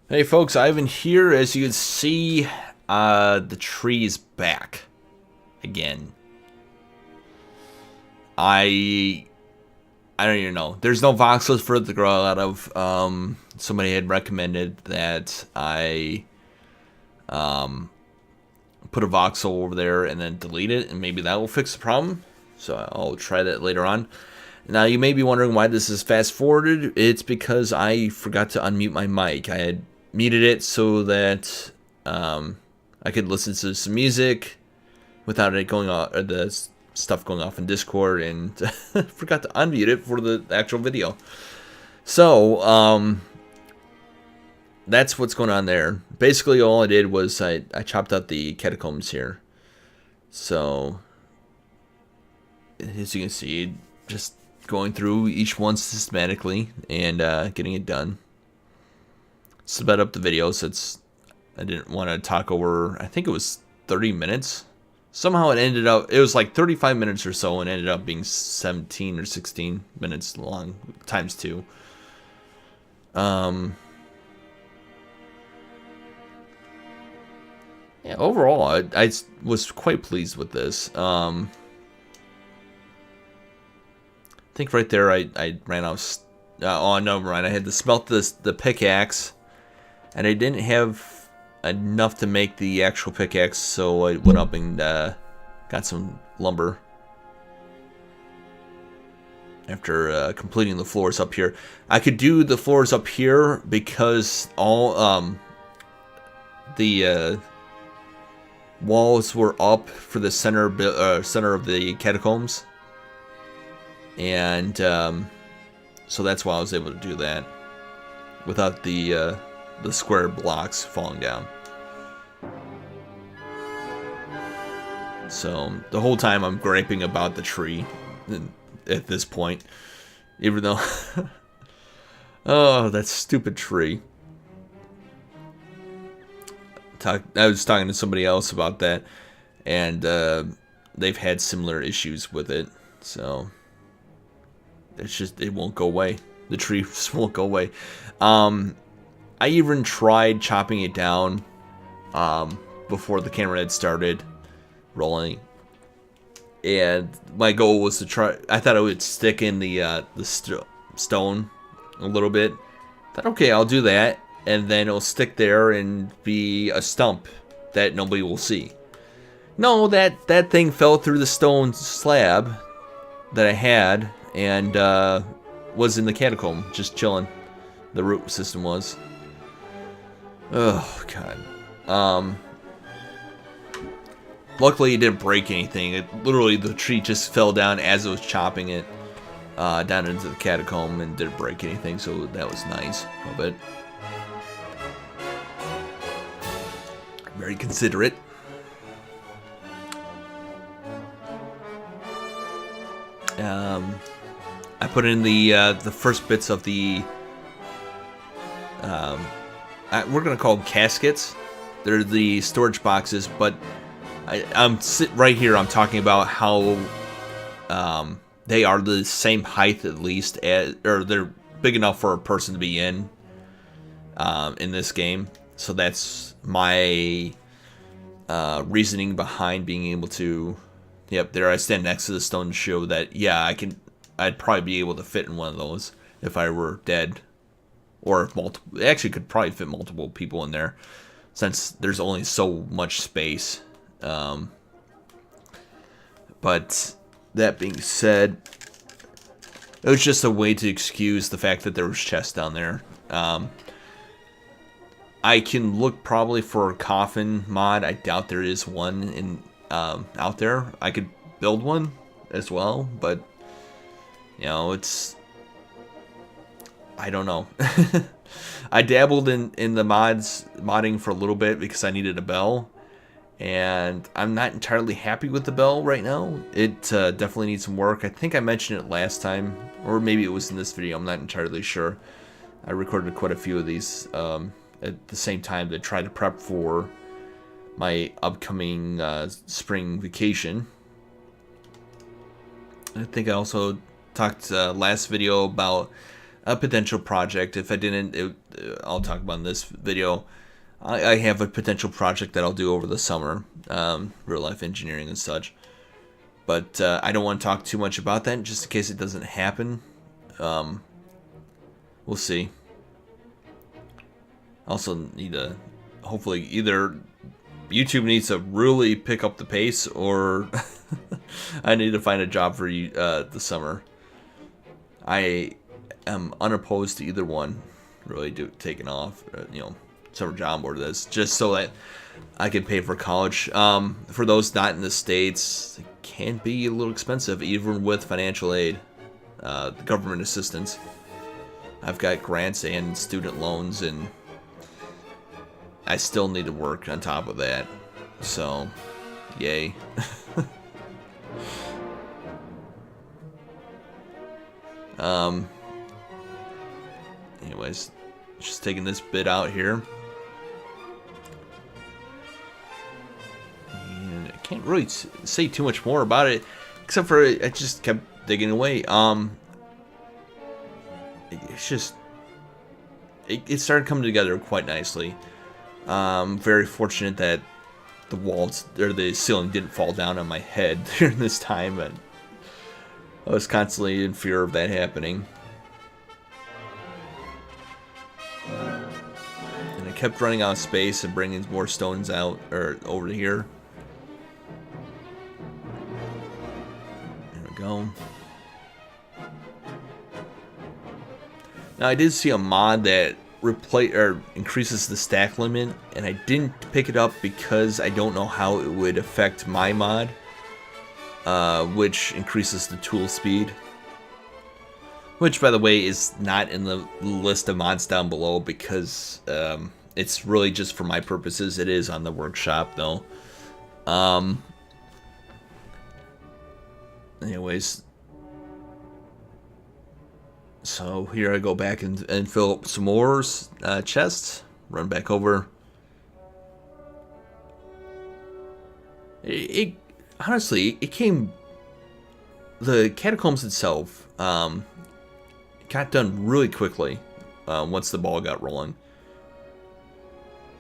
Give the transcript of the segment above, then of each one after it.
Hey folks, Ivan here. As you can see, the tree is back again. I don't even know. There's no voxels for it to grow out of. Somebody had recommended that I put a voxel over there and then delete it, and maybe that will fix the problem. So I'll try that later on. Now you may be wondering why this is fast forwarded. It's because I forgot to unmute my mic. I had muted it so that I could listen to some music without it going off, or the stuff going off in Discord, and forgot to unmute it for the actual video. So that's what's going on there. Basically, all I did was I chopped out the catacombs here. So as you can see, just going through each one systematically and getting it done. Sped up the video since I didn't want to talk over, I think it was 30 minutes. Somehow it ended up, it was like 35 minutes or so, and ended up being 17 or 16 minutes long, times 2. Yeah, overall, I was quite pleased with this. I think right there I ran out of, oh, never mind, I had to smelt the pickaxe, and I didn't have enough to make the actual pickaxe, so I went up and got some lumber after completing the floors up here. I could do the floors up here because all the walls were up for the center of the catacombs, and so that's why I was able to do that without the square blocks falling down. So the whole time I'm griping about the tree at this point, even though oh, that stupid tree. I was talking to somebody else about that, and they've had similar issues with it, so it's just, it won't go away. The tree just won't go away. I even tried chopping it down before the camera had started rolling, and my goal was to try. I thought it would stick in the stone a little bit. I thought, okay, I'll do that, and then it'll stick there and be a stump that nobody will see. No, that thing fell through the stone slab that I had, and was in the catacomb, just chilling. The root system was. Oh god. Luckily it didn't break anything. It literally, the tree just fell down as it was chopping it down into the catacomb, and didn't break anything, so that was nice of it. Very considerate. I put in the first bits of the we're gonna call them caskets. They're the storage boxes, but I'm right here. I'm talking about how they are the same height, at least, or they're big enough for a person to be in this game. So that's my reasoning behind being able to. Yep, there I stand next to the stone to show that, yeah, I'd probably be able to fit in one of those if I were dead. Or multiple, actually could probably fit multiple people in there, since there's only so much space. But that being said, it was just a way to excuse the fact that there was chests down there. I can look probably for a coffin mod. I doubt there is one in out there. I could build one as well, but you know, it's, I don't know. I dabbled in the modding for a little bit because I needed a bell, and I'm not entirely happy with the bell right now. It definitely needs some work. I think I mentioned it last time, or maybe it was in this video. I'm not entirely sure. I recorded quite a few of these at the same time to try to prep for my upcoming spring vacation. I think I also talked last video about a potential project. If I didn't, I'll talk about in this video. I have a potential project that I'll do over the summer, real life engineering and such. But I don't want to talk too much about that, just in case it doesn't happen. We'll see. Also need to, hopefully, either YouTube needs to really pick up the pace, or I need to find a job for you the summer. I am unopposed to either one, really taking off, summer job or this, just so that I can pay for college. For those not in the States, it can be a little expensive, even with financial aid, the government assistance. I've got grants and student loans, and I still need to work on top of that. So, yay. Anyways, just taking this bit out here. And I can't really say too much more about it, except for I just kept digging away. It's just, it started coming together quite nicely. Very fortunate that the walls or the ceiling didn't fall down on my head during this time, and I was constantly in fear of that happening. And I kept running out of space and bringing more stones out or over here. There we go. Now I did see a mod that increases the stack limit, and I didn't pick it up because I don't know how it would affect my mod, which increases the tool speed, which, by the way, is not in the list of mods down below because it's really just for my purposes. It is on the workshop though. Anyways, so here I go back and fill up some more chests, run back over. Honestly, it came, the catacombs itself got done really quickly once the ball got rolling.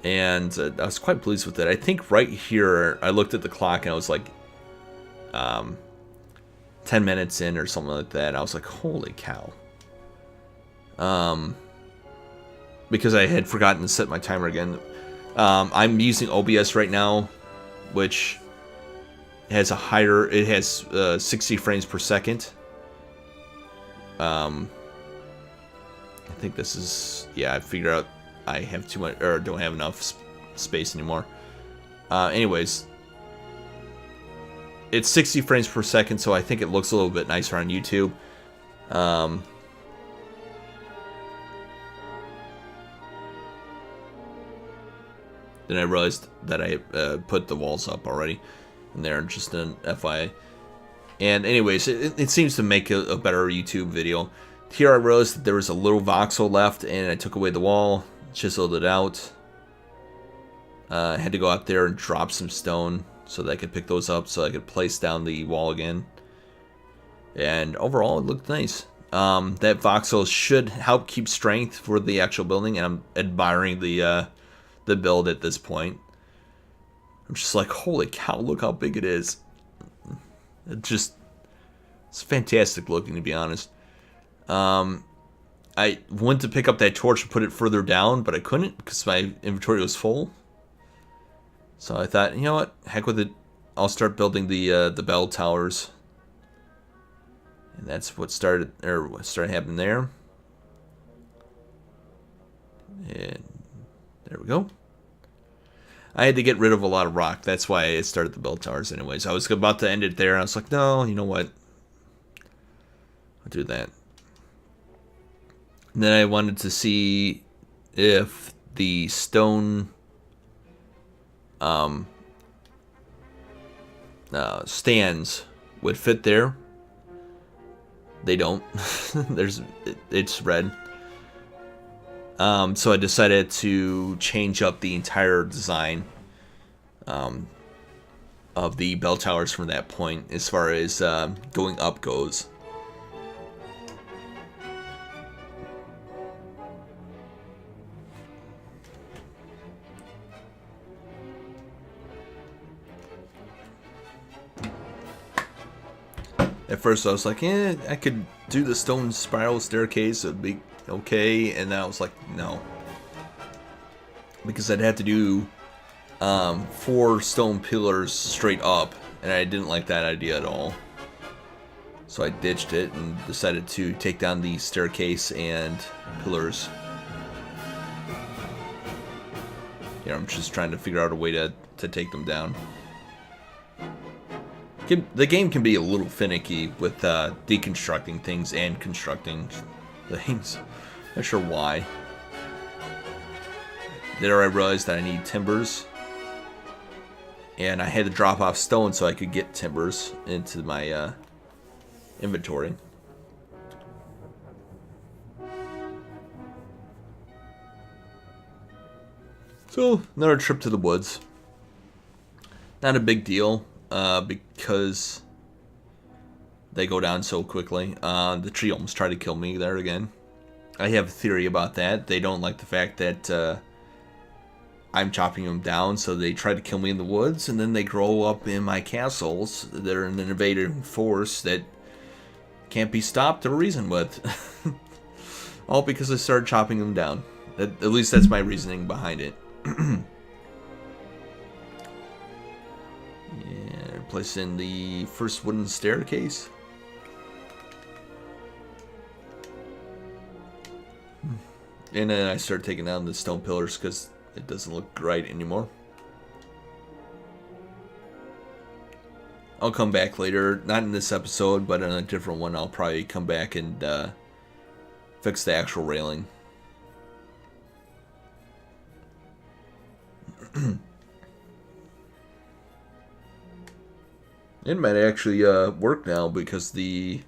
And I was quite pleased with it. I think right here, I looked at the clock and I was like 10 minutes in or something like that. And I was like, holy cow. Because I had forgotten to set my timer again. I'm using OBS right now, which has a higher, it has 60 frames per second. I think this is, yeah, I figured out I have too much, or don't have enough space anymore. Anyways, it's 60 frames per second, so I think it looks a little bit nicer on YouTube. Then I realized that I put the walls up already in there, just an FYI. And anyways, it seems to make a better YouTube video. Here I realized that there was a little voxel left, and I took away the wall, chiseled it out. I had to go out there and drop some stone so that I could pick those up, so I could place down the wall again. And overall, it looked nice. That voxel should help keep strength for the actual building, and I'm admiring the build at this point. I'm just like, holy cow, look how big it is. It's fantastic looking, to be honest. I went to pick up that torch and put it further down, but I couldn't because my inventory was full. So I thought, you know what, heck with it. I'll start building the bell towers. And that's what started happening there. And there we go. I had to get rid of a lot of rock. That's why I started the bell towers anyways. I was about to end it there. I was like, no, you know what? I'll do that. And then I wanted to see if the stone stands would fit there. They don't. It's red. So I decided to change up the entire design of the bell towers from that point as far as going up goes. At first I was like, I could do the stone spiral staircase, it would be okay, and then I was like, no. Because I'd have to do 4 stone pillars straight up, and I didn't like that idea at all. So I ditched it and decided to take down the staircase and pillars. You know, I'm just trying to figure out a way to take them down. The game can be a little finicky with deconstructing things and constructing things. Not sure why. There I realized that I need timbers. And I had to drop off stone so I could get timbers into my inventory. So, another trip to the woods. Not a big deal. Because they go down so quickly. The tree almost tried to kill me there again. I have a theory about that. They don't like the fact that I'm chopping them down, so they try to kill me in the woods, and then they grow up in my castles. They're an invading force that can't be stopped or reasoned with. All because I started chopping them down. At least that's my reasoning behind it. Place in the first wooden staircase. And then I start taking down the stone pillars because it doesn't look right anymore. I'll come back later, not in this episode, but in a different one. I'll probably come back and fix the actual railing. It might actually work now because the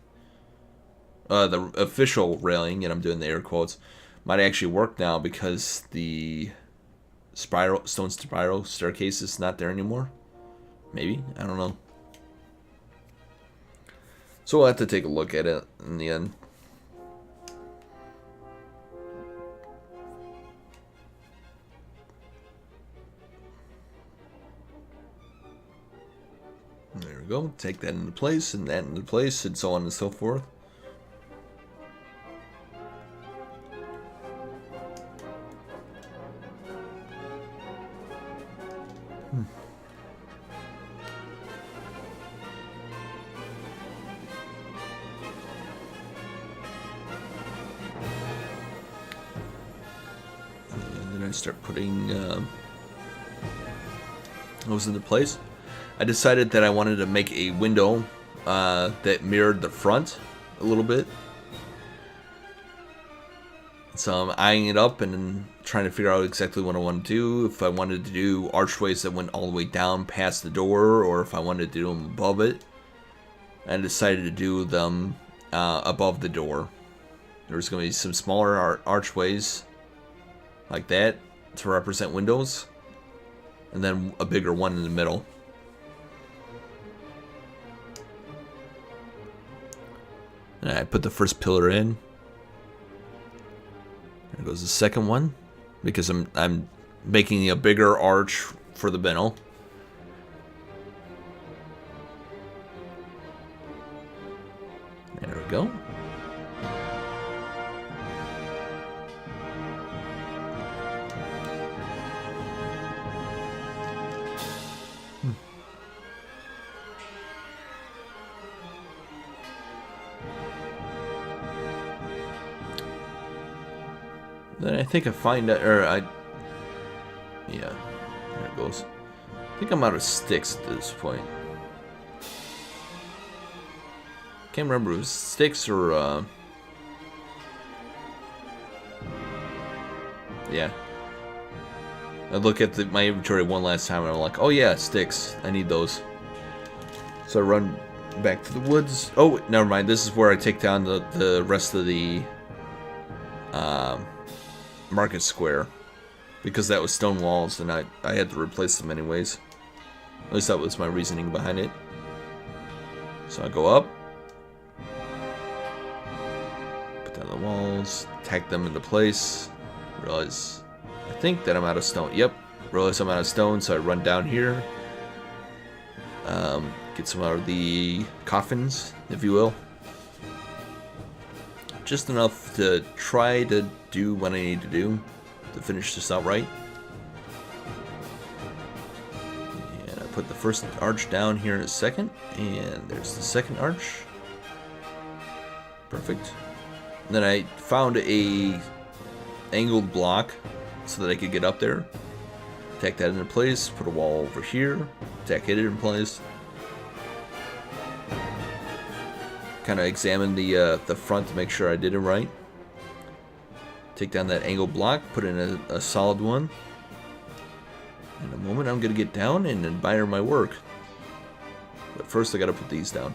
official railing, and I'm doing the air quotes, might actually work now because the stone spiral staircase is not there anymore. Maybe, I don't know. So we'll have to take a look at it in the end. There we go. Take that into place, and that into place, and so on and so forth. And then I start putting those into place. I decided that I wanted to make a window that mirrored the front a little bit. So I'm eyeing it up and trying to figure out exactly what I want to do. If I wanted to do archways that went all the way down past the door, or if I wanted to do them above it. I decided to do them above the door. There's going to be some smaller archways like that to represent windows, and then a bigger one in the middle. And I put the first pillar in. There goes the second one, because I'm making a bigger arch for the middle. There we go. Then I think I find out, yeah, there it goes. I think I'm out of sticks at this point. Can't remember if it was sticks or, yeah. I look at my inventory one last time and I'm like, oh yeah, sticks, I need those. So I run back to the woods. Oh, never mind, this is where I take down the rest of the, market square, because that was stone walls and I had to replace them anyways. At least that was my reasoning behind it. So I go up, put down the walls, tack them into place, realize I think that I'm out of stone. Yep, realize I'm out of stone, so I run down here, Get some out of the coffins, if you will. Just enough to try to do what I need to do to finish this out right. And I put the first arch down here in a second, and there's the second arch. Perfect. And then I found a angled block so that I could get up there. Tack that into place, put a wall over here, tack it in place. Kind of examine the front to make sure I did it right. Take down that angled block, put in a solid one. In a moment I'm going to get down and admire my work. But first I got to put these down.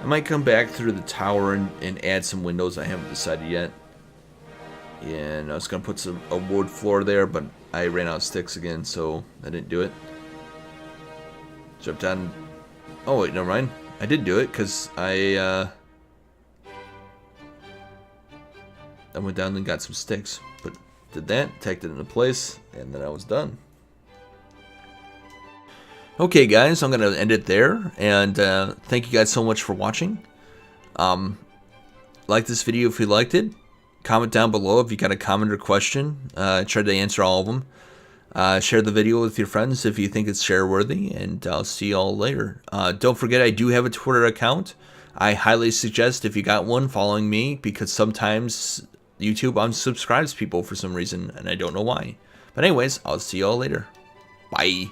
I might come back through the tower and add some windows. I haven't decided yet. And I was going to put a wood floor there, but I ran out of sticks again, so I didn't do it. Jump down. Oh, wait, never mind. I did do it, because I went down and got some sticks. But did that, tacked it into place, and then I was done. Okay, guys, I'm going to end it there, and thank you guys so much for watching. Like this video if you liked it. Comment down below if you got a comment or question. I tried to answer all of them. Share the video with your friends if you think it's share-worthy, and I'll see y'all later. Don't forget, I do have a Twitter account. I highly suggest, if you got one, following me, because sometimes YouTube unsubscribes people for some reason, and I don't know why. But anyways, I'll see y'all later. Bye.